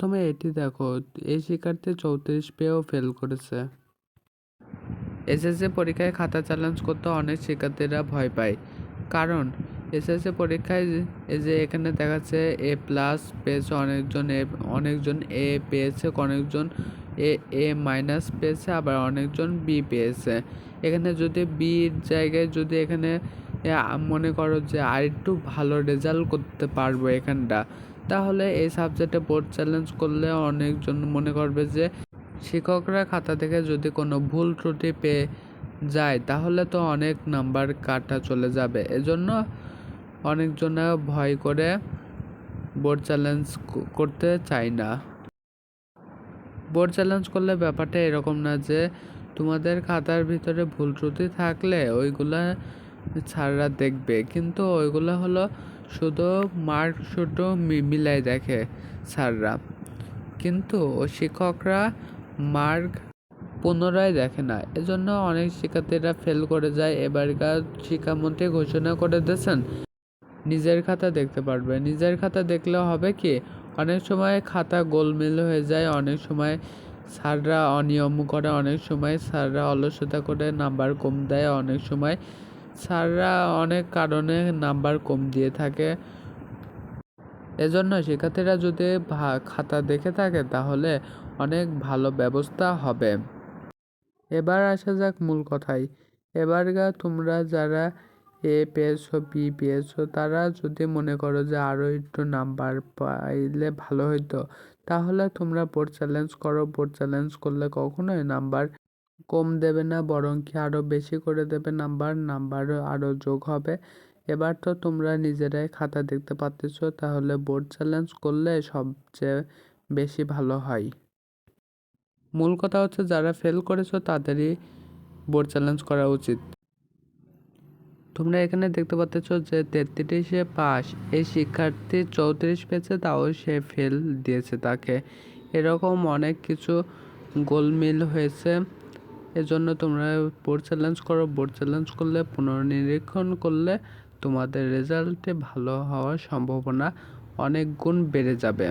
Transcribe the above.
প্রথমে এটি দেখো, এই শিক্ষার্থী 34 পেয়েও ফেল করেছে। এসএসসি পরীক্ষায় খাতা চ্যালেঞ্জ করতে অনেক শিক্ষার্থীরা ভয় পায়, কারণ এসএসসি পরীক্ষায় এই যে এখানে দেখাচ্ছে এ প্লাস পেয়েছে অনেকজন এ পেয়েছে, অনেকজন এ মাইনাস পেয়েছে, আবার অনেকজন বি পেয়েছে। এখানে যদি বির জায়গায় যদি এখানে মনে করো যে আরেকটু ভালো রেজাল্ট করতে পারবো এখানটা, তাহলে এই সাবজেক্টে বোর্ড চ্যালেঞ্জ করলে অনেকজন মনে করবে যে শিক্ষকরা খাতা থেকে যদি কোনো ভুল ত্রুটি পেয়ে যায় তাহলে তো অনেক নাম্বার কাটা চলে যাবে। এজন্য অনেকজনা ভয় করে বোর্ড চ্যালেঞ্জ করতে চায় না। বোর্ড চ্যালেঞ্জ করলে ব্যাপারটা এরকম না যে তোমাদের খাতার ভিতরে ভুল ত্রুটি থাকলে ওইগুলা স্যাররা দেখবে, কিন্তু ওইগুলো হলো শুধু মার্ক শুধু মিলাই দেখে স্যাররা, কিন্তু শিক্ষকরা মার্ক পুনরায় দেখে না। এজন্য অনেক শিক্ষার্থীরা ফেল করে যায়। এবারকার শিক্ষামন্ত্রী ঘোষণা করে দিয়েছেন নিজের খাতা দেখতে পারবে। নিজের খাতা দেখলে হবে কি, অনেক সময় খাতা গোলমেল হয়ে যায়, অনেক সময় স্যাররা অনিয়ম করে, অনেক সময় স্যাররা অলসতা করে নাম্বার কম দেয়, অনেক সময় স্যাররা অনেক কারণে নাম্বার কম দিয়ে থাকে। এজন্য শিক্ষার্থীরা যদি খাতা দেখে থাকে তাহলে অনেক ভালো ব্যবস্থা হবে। এবার আসা যাক মূল কথায়। এবারকার তোমরা যারা এ পেয়েছো বি পেয়েছো তারা যদি মনে করো যে আরও একটু নাম্বার পাইলে ভালো হতো, তাহলে তোমরা বোর্ড চ্যালেঞ্জ করো। বোর্ড চ্যালেঞ্জ করলে কখনোই নাম্বার কম দেবে না, বরং কি আরও বেশি করে দেবে নাম্বার আরও যোগ হবে। এবার তো তোমরা নিজেরাই খাতা দেখতে পাচ্ছো, তাহলে বোর্ড চ্যালেঞ্জ করলে সবচেয়ে বেশি ভালো হয়। মূল কথা হচ্ছে যারা ফেল করেছো তাদেরই বোর্ড চ্যালেঞ্জ করা উচিত। তোমরা এখানে দেখতে পাচ্ছ যে 33-এ পাস, এই শিক্ষার্থী 34 পেয়েছে, তাও সে ফেল দিয়েছে তাকে। এরকম অনেক কিছু গোলমিল হয়েছে। এজন্য তোমরা বোর্ড চ্যালেঞ্জ করো। বোর্ড চ্যালেঞ্জ করলে পুনর্নিরীক্ষণ করলে তোমাদের রেজাল্টে ভালো হওয়ার সম্ভাবনা অনেক গুণ বেড়ে যাবে।